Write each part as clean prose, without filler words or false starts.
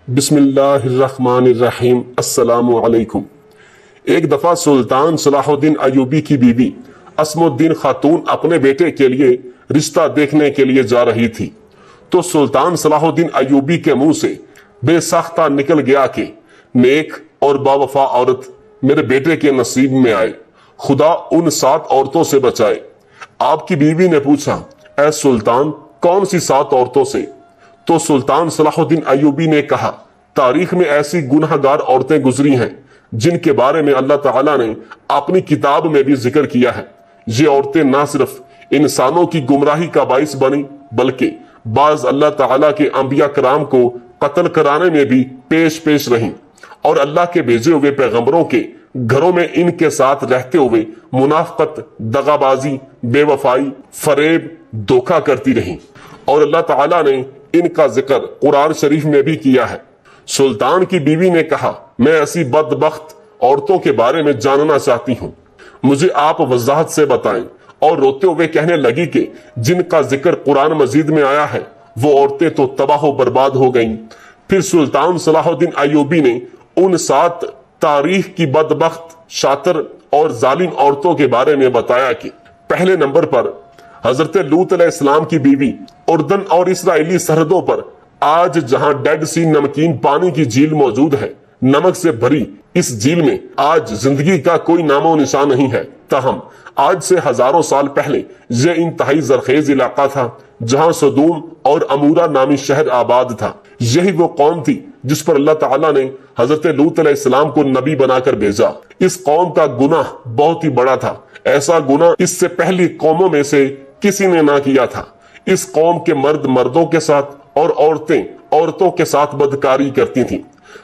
بسم اللہ الرحمن الرحیم۔ السلام علیکم۔ ایک دفعہ سلطان صلاح الدین ایوبی کی بیوی اسم الدین خاتون اپنے بیٹے کے لیے رشتہ دیکھنے کے لیے جا رہی تھی تو سلطان صلاح الدین ایوبی کے منہ سے بے ساختہ نکل گیا کہ نیک اور باوفا عورت میرے بیٹے کے نصیب میں آئے، خدا ان 7 عورتوں سے بچائے۔ آپ کی بیوی نے پوچھا، اے سلطان کون سی 7 عورتوں سے؟ تو سلطان صلاح الدین ایوبی نے کہا، تاریخ میں ایسی گناہ گار عورتیں گزری ہیں جن کے بارے میں اللہ تعالیٰ نے اپنی کتاب میں بھی ذکر کیا ہے۔ یہ عورتیں نہ صرف انسانوں کی گمراہی کا باعث بنی بلکہ بعض اللہ تعالیٰ کے انبیاء کرام کو قتل کرانے میں بھی پیش رہیں، اور اللہ کے بھیجے ہوئے پیغمبروں کے گھروں میں ان کے ساتھ رہتے ہوئے منافقت، دغابازی، بے وفائی، فریب، دھوکہ کرتی رہیں، اور اللہ تعالیٰ نے ان کا ذکر قرآن شریف میں بھی کیا ہے۔ سلطان کی بیوی نے کہا، میں ایسی بدبخت عورتوں کے بارے میں جاننا چاہتی ہوں، مجھے آپ وضاحت سے بتائیں، اور روتے ہوئے کہنے لگی کہ جن کا ذکر قرآن مجید میں آیا ہے وہ عورتیں تو تباہ و برباد ہو گئیں۔ پھر سلطان صلاح الدین ایوبی نے ان 7 تاریخ کی بدبخت، شاطر اور ظالم عورتوں کے بارے میں بتایا کہ پہلے نمبر پر حضرت لوط علیہ السلام کی بیوی، اردن اور اسرائیلی سرحدوں پر آج جہاں ڈیڈ سی نمکین پانی کی جھیل موجود ہے، نمک سے بھری اس جھیل میں آج زندگی کا کوئی نام و نشان نہیں ہے۔ تاہم آج سے ہزاروں سال پہلے یہ انتہائی زرخیز علاقہ تھا جہاں سدوم اور امورا نامی شہر آباد تھا۔ یہی وہ قوم تھی جس پر اللہ تعالیٰ نے حضرت لوط علیہ السلام کو نبی بنا کر بھیجا۔ اس قوم کا گناہ بہت ہی بڑا تھا، ایسا گناہ اس سے پہلی قوموں میں سے کسی نے نہ کیا تھا۔ اس قوم کے مرد مردوں کے ساتھ اور عورتیں عورتوں کے ساتھ بدکاری کرتی تھیں۔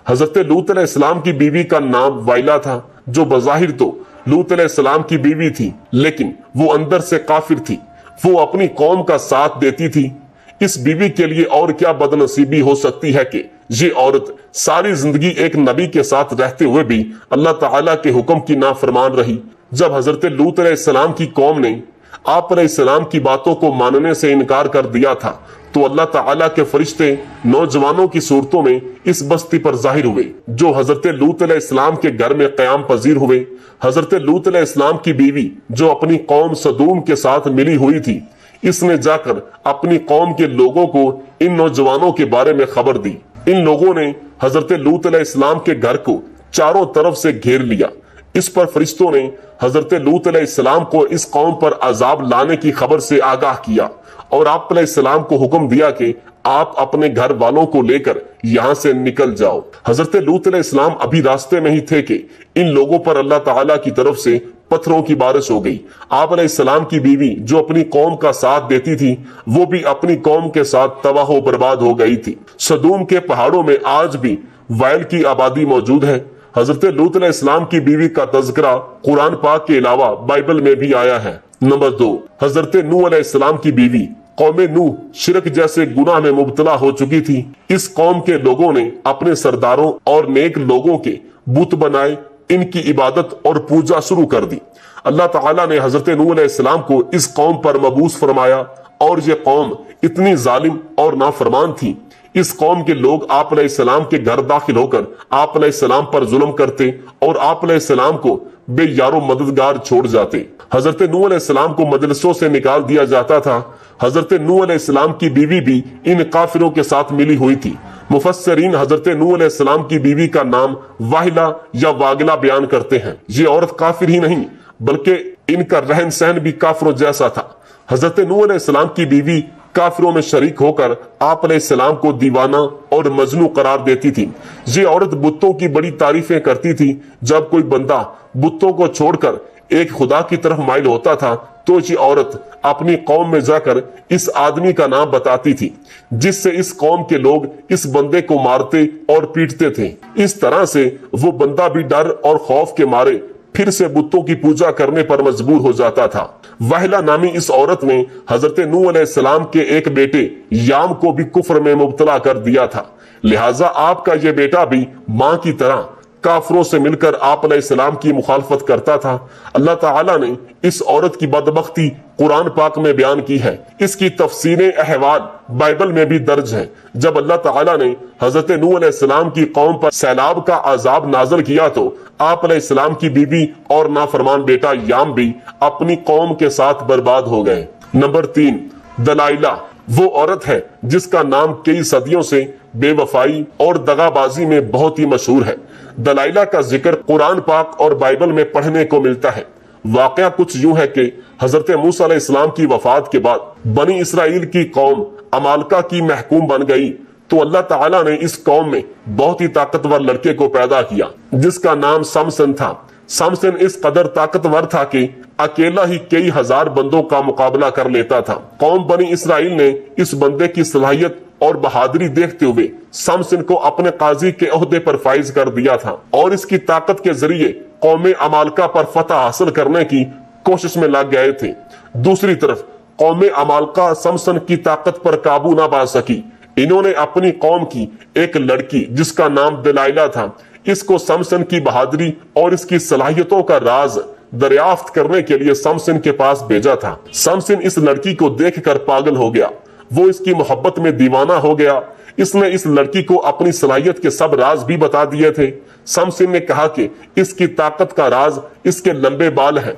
حضرت لوط علیہ السلام کی بیوی کا نام وائلا تھا، جو بظاہر تو لوط علیہ السلام کی بیوی تھی لیکن وہ اندر سے کافر تھی۔ وہ اپنی قوم کا ساتھ دیتی تھی۔ اس بیوی کے لیے اور کیا بدنصیبی ہو سکتی ہے کہ یہ عورت ساری زندگی ایک نبی کے ساتھ رہتے ہوئے بھی اللہ تعالیٰ کے حکم کی نافرمان رہی۔ جب حضرت لوط علیہ السلام کی قوم نے آپ علیہ السلام کی باتوں کو ماننے سے انکار کر دیا تھا تو اللہ تعالیٰ کے فرشتے نوجوانوں کی صورتوں میں اس بستی پر ظاہر ہوئے جو حضرت لوط علیہ السلام کے گھر میں قیام پذیر ہوئے۔ حضرت لوط علیہ السلام کی بیوی جو اپنی قوم سدوم کے ساتھ ملی ہوئی تھی، اس نے جا کر اپنی قوم کے لوگوں کو ان نوجوانوں کے بارے میں خبر دی۔ ان لوگوں نے حضرت لوط علیہ السلام کے گھر کو چاروں طرف سے گھیر لیا۔ اس پر فرشتوں نے حضرت لوط علیہ السلام کو اس قوم پر عذاب لانے کی خبر سے آگاہ کیا اور آپ علیہ السلام کو حکم دیا کہ آپ اپنے گھر والوں کو لے کر یہاں سے نکل جاؤ۔ حضرت لوط علیہ السلام ابھی راستے میں ہی تھے کہ ان لوگوں پر اللہ تعالیٰ کی طرف سے پتھروں کی بارش ہو گئی۔ آپ علیہ السلام کی بیوی جو اپنی قوم کا ساتھ دیتی تھی وہ بھی اپنی قوم کے ساتھ تباہ و برباد ہو گئی تھی۔ سدوم کے پہاڑوں میں آج بھی وائل کی آبادی موجود ہے۔ حضرت لوط علیہ السلام کی بیوی کا تذکرہ قرآن پاک کے علاوہ بائبل میں بھی آیا ہے۔ نمبر 2، حضرت نوح علیہ السلام کی بیوی۔ قوم نوح شرک جیسے گناہ میں مبتلا ہو چکی تھی۔ اس قوم کے لوگوں نے اپنے سرداروں اور نیک لوگوں کے بت بنائے، ان کی عبادت اور پوجا شروع کر دی۔ اللہ تعالیٰ نے حضرت نوح علیہ السلام کو اس قوم پر مبعوث فرمایا، اور یہ قوم اتنی ظالم اور نافرمان تھی۔ اس قوم کے لوگ آپ علیہ السلام کے گھر داخل ہو کر آپ علیہ السلام پر ظلم کرتے اور آپ علیہ السلام کو بے یار و مددگار چھوڑ جاتے۔ حضرت نوح علیہ السلام کو مجلسوں سے نکال دیا جاتا تھا۔ حضرت نوح علیہ السلام کی بیوی بھی ان کافروں کے ساتھ ملی ہوئی تھی۔ مفسرین حضرت نوح علیہ السلام کی بیوی کا نام واہلہ یا واگلہ بیان کرتے ہیں۔ یہ عورت کافر ہی نہیں بلکہ ان کا رہن سہن بھی کافروں جیسا تھا۔ حضرت نوح علیہ السلام کی بیوی کافروں میں شریک ہو کر آپ علیہ السلام کو دیوانہ اور مجنون قرار دیتی تھی۔ یہ عورت بتوں کی بڑی تعریفیں کرتی تھی۔ جب کوئی بندہ بتوں کو چھوڑ کر ایک خدا کی طرف مائل ہوتا تھا تو یہ عورت اپنی قوم میں جا کر اس آدمی کا نام بتاتی تھی جس سے اس قوم کے لوگ اس بندے کو مارتے اور پیٹتے تھے۔ اس طرح سے وہ بندہ بھی ڈر اور خوف کے مارے پھر سے بتوں کی پوجا کرنے پر مجبور ہو جاتا تھا۔ وہلہ نامی اس عورت نے حضرت نوح علیہ السلام کے ایک بیٹے یام کو بھی کفر میں مبتلا کر دیا تھا، لہٰذا آپ کا یہ بیٹا بھی ماں کی طرح काफरों से मिलकर आप अलैहिस्सलाम की मुखालफत करता था। अल्लाह ताला ने इस औरत की बदबख्ती कुरान पाक में बयान की है। इसकी तफसीरें अहवाल बाइबल में भी दर्ज है। जब अल्लाह ताला ने हजरत नूह अलैहिस्सलाम की कौम पर सैलाब का अजाब नाज़िल किया तो आप अलैहिस्सलाम की बीवी और नाफरमान बेटा याम भी अपनी कौम के साथ बर्बाद हो गए। नंबर 3, दलाइला वो औरत है जिसका नाम कई सदियों से बेवफाई और दगाबाजी में बहुत ही मशहूर है। दलाइला का जिक्र कुरान पाक और बाइबल में पढ़ने को मिलता है। वाकया कुछ यूं है कि हजरत मूसा अलैहिस्सलाम की वफात के बाद बनी इसराइल की कौम अमालका की महकूम बन गई तो अल्लाह ताला ने इस कौम में बहुत ही ताकतवर लड़के को पैदा किया जिसका नाम समसन था। समसन इस कदर ताकतवर था कि अकेला ही कई हजार बंदों का मुकाबला कर लेता था। कौम बनी इसराइल ने इस बंदे की सलाहियत और बहादुरी देखते हुए समसन को अपने काजी के ओहदे पर फाइज कर दिया था और इसकी ताकत के जरिए कौम अमालका पर फतह हासिल करने की कोशिश में लग गए थे। दूसरी तरफ कौम अमालका समसन की ताकत पर काबू ना पा सकी। इन्होंने अपनी कौम की एक लड़की जिसका नाम दलाइला था, इसको समसन की बहादुरी और इसकी सलाहियतों का राज दरियाफ्त करने के लिए समसन के पास भेजा था। समसन इस लड़की को देखकर पागल हो गया। वो इसकी मोहब्बत में दीवाना हो गया। इसने इस लड़की को अपनी सलाहियत के सब राज भी बता दिए थे। समसन ने कहा कि इसकी ताकत का राज इसके लंबे बाल हैं।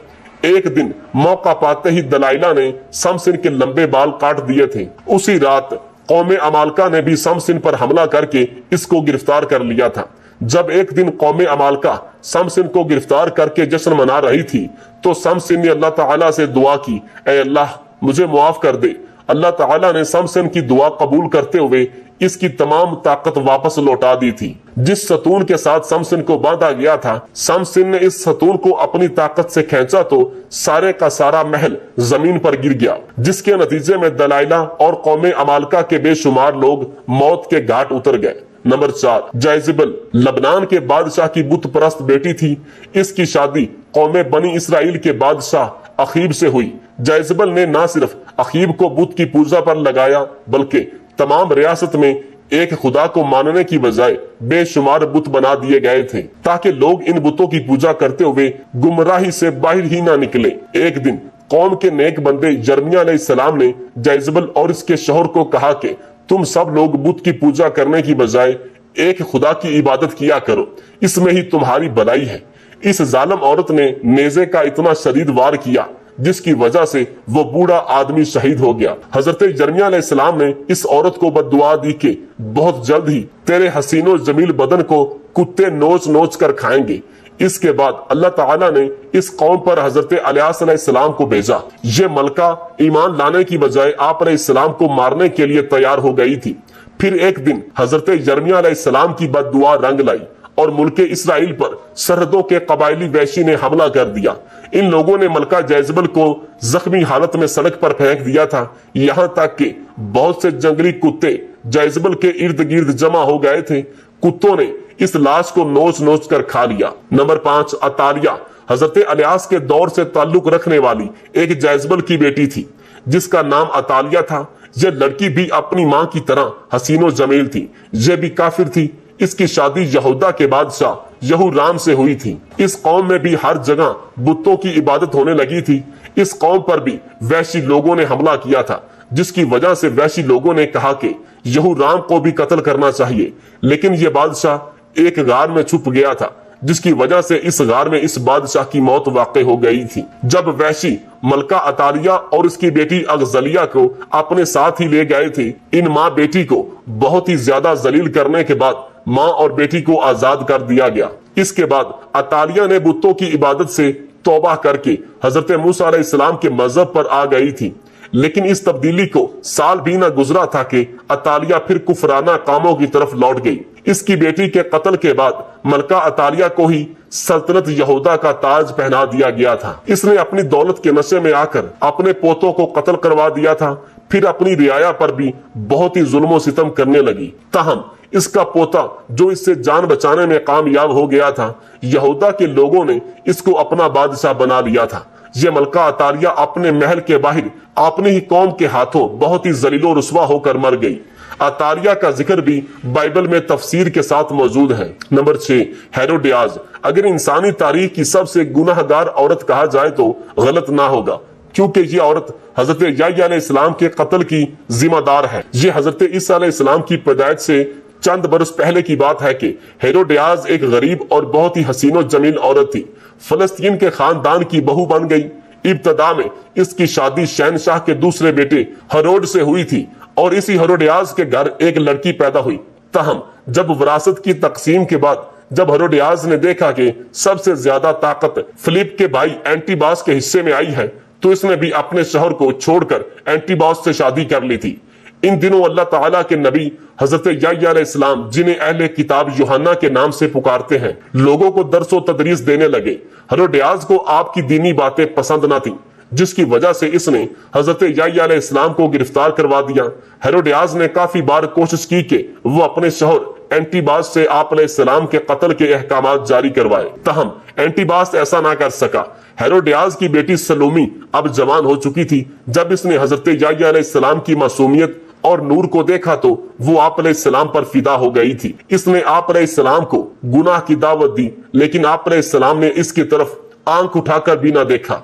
एक दिन मौका पाते ही दलाइला ने समसन के लंबे बाल काट दिए थे। उसी रात कौम अमालका ने भी समसन पर हमला करके इसको गिरफ्तार कर लिया था। जब एक दिन कौम अमालका समसन को गिरफ्तार करके जश्न मना रही थी तो समसन ने अल्लाह ताला से दुआ की, ऐ अल्लाह मुझे मुआफ कर दे। अल्लाह ताला ने समसन की दुआ कबूल करते हुए इसकी तमाम ताकत वापस लौटा दी थी। जिस सतून के साथ समसन को बांधा गया था, समसन ने इस सतून को अपनी ताकत से खींचा तो सारे का सारा महल जमीन पर गिर गया, जिसके नतीजे में दलाइला और कौम अमालका के बेशुमार लोग मौत के घाट उतर गए। नंबर 4, जैजबल लबनान के बादशाह की बुत परस्त बेटी थी। इसकी शादी कौम बनी इसराइल के बादशाह अखीब से हुई। जैजबल ने न सिर्फ अखीब को बुत की पूजा पर लगाया बल्कि तमाम रियासत में एक खुदा को मानने की बजाय बेशुमार बुत बना दिए गए थे ताकि लोग इन बुतों की पूजा करते हुए गुमराही से बाहर ही ना निकले। एक दिन कौम के नेक बंदे यिर्मयाह अलैहिस्सलाम ने जैजबल और इसके शौहर को कहा कि तुम सब लोग बुत की पूजा करने की बजाय एक खुदा की इबादत किया करो, इसमें ही तुम्हारी भलाई है। इस जालिम औरत ने नेज़े का इतना शदीद वार किया जिसकी वजह से वो बूढ़ा आदमी शहीद हो गया। हजरत यिर्मयाह अलैहिस्सलाम ने इस औरत को बद्दुआ दी कि बहुत जल्द ही तेरे हसीनो जमील बदन को कुत्ते नोच नोच कर खाएंगे। इसके बाद अल्लाह ताला ने इस कौम पर हजरत इलियास अलैहिस्सलाम को भेजा। ये मलका ईमान लाने की बजाय आप अलैहिस्सलाम को मारने के लिए तैयार हो गई थी। फिर एक दिन हजरत यिर्मयाह अलैहिस्सलाम की बद्दुआ रंग लाई और मुल्के इसराइल पर सरहदों के कबायली वैशी ने हमला कर दिया। इन लोगों ने मलका जैजबल को जख्मी हालत में सड़क पर फेंक दिया था। यहाँ तक कि बहुत से जंगली कुत्ते जैजबल के इर्द गिर्द जमा हो गए थे। कुत्तों ने इस लाश को नोच नोच कर खा लिया। नंबर 5, अतालिया हजरत इलियास के दौर से ताल्लुक रखने वाली एक जैजबल की बेटी थी जिसका नाम अतालिया था। यह लड़की भी अपनी माँ की तरह हसीनो जमील थी। यह भी काफिर थी। इसकी शादी यहूदा के बादशाह यहूराम से हुई थी। इस कौम में भी हर जगह बुतों की इबादत होने लगी थी। इस कौम पर भी वैशी लोगों ने हमला किया था जिसकी वजह से वैशी लोगों ने कहा कि यहूराम को भी कत्ल करना चाहिए, लेकिन यह बादशाह एक गार में छुप गया था जिसकी वजह से इस गार में इस बादशाह की मौत वाक़ई हो गई थी। जब वैशी मलका अतालिया और उसकी बेटी अगजलिया को अपने साथ ही ले गए थे, इन माँ बेटी को बहुत ही ज्यादा जलील करने के बाद माँ और बेटी को आजाद कर दिया गया। इसके बाद अतालिया ने बुतों की इबादत से तौबा करके हजरत मूसा अलैहिस्सलाम के मजहब पर आ गई थी, लेकिन इस तब्दीली को साल भी न गुजरा था कि अतालिया फिर कुफराना कामों की तरफ लौट गई। इसकी बेटी के कत्ल के बाद मलका अतालिया को ही सल्तनत यहूदा का ताज पहना दिया गया था। इसने अपनी दौलत के नशे में आकर अपने पोतों को कत्ल करवा दिया था। फिर अपनी रियाया पर भी बहुत ही जुल्म सितम करने लगी। ताहम इसका पोता जो इससे जान बचाने में कामयाब हो गया था, यहूदा के लोगों ने इसको अपना बादशाह बना लिया था। यह मलका अतालिया अपने महल के बाहर अपनी ही कौम के हाथों बहुत ही जलीलो रुस्वा होकर मर गई। अतारिया का जिक्र भी बाइबल में तफसीर के साथ मौजूद है। नंबर 6, हेरोडियाज। अगर इंसानी तारीख की सबसे गुनाहगार औरत कहा जाए तो गलत ना होगा, क्योंकि ये औरत हजरत याह्या अलैहिस्सलाम के कत्ल की जिम्मेदार है। ये हजरत ईसा अलैहिस्सलाम की पैदाइश से चंद बरस पहले की बात है कि हेरोडियाज एक गरीब और बहुत ही हसीनो जमील औरत थी। फलस्तीन के खानदान की बहू बन गई। इब्तदा में इसकी शादी शहनशाह के दूसरे बेटे हेरोड से हुई थी और इसी हेरोडियाज के घर एक लड़की पैदा हुई। तहम जब विरासत की तकसीम के बाद जब हेरोडियाज ने देखा कि सबसे ज्यादा ताकत फिलिप के भाई एंटीबास के हिस्से में आई है, तो इसने भी अपने शौहर को छोड़कर एंटीबास से शादी कर ली थी। इन दिनों अल्लाह ताला के नबी हजरत याह्या अलैहिस्सलाम, जिन्हें अहले किताब यूहन्ना के नाम से पुकारते हैं, लोगों को दर्स व तदरीस देने लगे। हेरोडियाज को आपकी दीनी बातें पसंद न थी, जिसकी वजह से इसने हजरत याह्या अलैहिस्सलाम को गिरफ्तार करवा दिया। हेरोडियाज ने काफी बार कोशिश की कि वो अपने शौहर एंटीबास से आप अलैहिस्सलाम के कत्ल के अहकामात जारी करवाए, तहम एंटीबास ऐसा ना कर सका। हेरोडियाज की बेटी सलोमी अब जवान हो चुकी थी। जब इसने हजरत याह्या अलैहिस्सलाम की मासूमियत और नूर को देखा तो वो आप अलैहिस्सलाम पर फिदा हो गई थी। इसने आप अलैहिस्सलाम को गुनाह की दावत दी, लेकिन आप अलैहिस्सलाम ने इसकी तरफ आंख उठाकर भी ना देखा।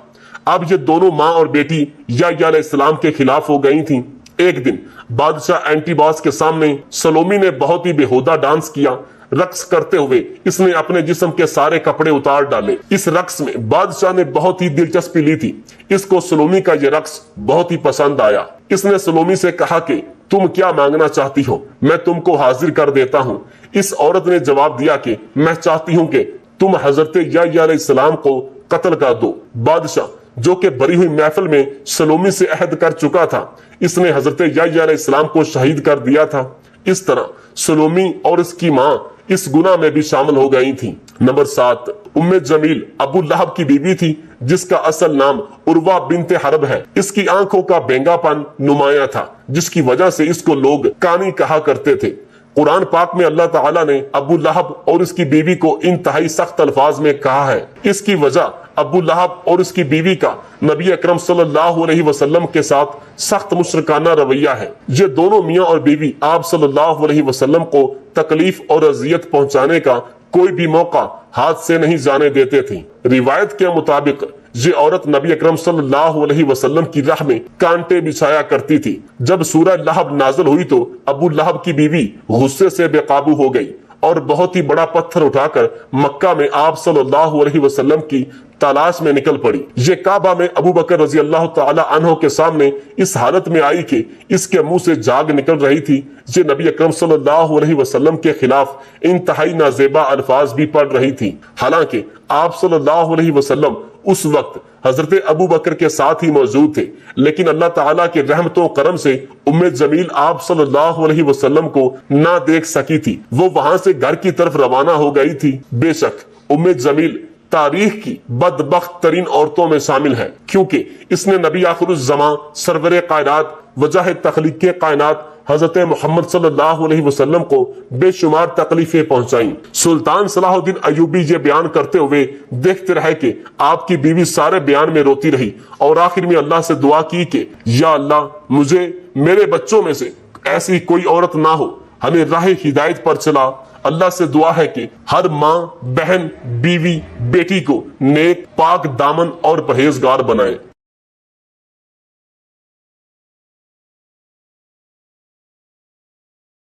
अब ये दोनों माँ और बेटी याह्या अलैहिस्सलाम के खिलाफ हो गई थीं। एक दिन बादशाह एंटीबास के सामने सलोमी ने बहुत ही बेहुदा डांस किया। रक्स करते हुए इसने अपने जिस्म के सारे कपड़े उतार डाले। इस रक्स में बादशाह ने बहुत ही दिलचस्पी ली थी। इसको सलोमी का ये रक्स बहुत ही पसंद आया। इसने सलोमी से कहा कि तुम क्या मांगना चाहती हो, मैं तुमको हाजिर कर देता हूँ। इस औरत ने जवाब दिया कि मैं चाहती हूँ कि तुम हजरत याह्या अलैहिस्सलाम को कत्ल कर दो। बादशाह, जो कि भरी हुई महफिल में सलोमी से अहद कर चुका था, इसने हजरत याह्या अलैहिस्सलाम को शहीद कर दिया था। इस तरह सलोमी और इसकी माँ इस गुनाह में भी शामिल हो गई थी। नंबर 7, उम्मे जमील अबू लहब की बीवी थी, जिसका असल नाम उर्वा बिन्ते हरब है। इसकी आंखों का बेंगापन नुमाया था, जिसकी वजह से इसको लोग कानी कहा करते थे। कुरान पाक में अल्लाह ताला ने अबू लहब और इसकी बीवी को इंतहाई सख्त अल्फाज में कहा है। इसकी वजह अबू लहब और इसकी बीवी का नबी अकरम सल्लल्लाहु अलैहि वसल्लम के साथ सख्त मुशरिकाना रवैया है। ये दोनों मियाँ और बीवी आप सल्लल्लाहु अलैहि वसल्लम को तकलीफ और अजियत पहुंचाने का कोई भी मौका हाथ से नहीं जाने देते थे। रिवायत के मुताबिक ये औरत नबी अकरम सल्लल्लाहु अलैहि वसल्लम की राह में कांटे बिछाया करती थी। जब सूरह लहब नाज़िल हुई तो अबू लहब की बीवी गुस्से से बेकाबू हो गई और बहुत ही बड़ा पत्थर उठाकर मक्का में आप सल्लल्लाहु अलैहि वसल्लम की तलाश में निकल पड़ी। ये काबा में अबू बकर रजी अल्लाह तआला अन्हो के सामने इस हालत में आई कि इसके मुंह से जाग निकल रही थी। ये नबी अकरम सल्लल्लाहु अलैहि वसल्लम के खिलाफ इंतहाई नाजेबा अल्फाज भी पढ़ रही थी। हालांकि आप सल्लल्लाहु अलैहि वसल्लम उस वक्त हजरत अबू बकर के साथ ही मौजूद थे, लेकिन अल्लाह ताला के रहमतों करम से उम्मे जमील आप सल्लल्लाहु अलैहि वसल्लम को ना देख सकी थी। वो वहां से घर की तरफ रवाना हो गई थी। बेशक उम्मे जमील तारीख की बदबख्त तरीन औरतों में शामिल है, क्योंकि इसने नबी आखिरुज़्ज़मां सरवरे कायनात वजाह तख्लीक के कायनात हजरत मोहम्मद सल्लल्लाहु अलैहि वसल्लम को बेशुमार तकलीफें पहुंचाई। सुल्तान सलाहुद्दीन अय्यूबी ये बयान करते हुए देखते रहे कि आपकी बीवी सारे बयान में रोती रही और आखिर में अल्लाह से दुआ की कि या अल्लाह, मुझे मेरे बच्चों में से ऐसी कोई औरत ना हो, हमें राह हिदायत पर चला। अल्लाह से दुआ है कि हर माँ, बहन, बीवी, बेटी को नेक, पाक दामन और परहेजगार बनाए।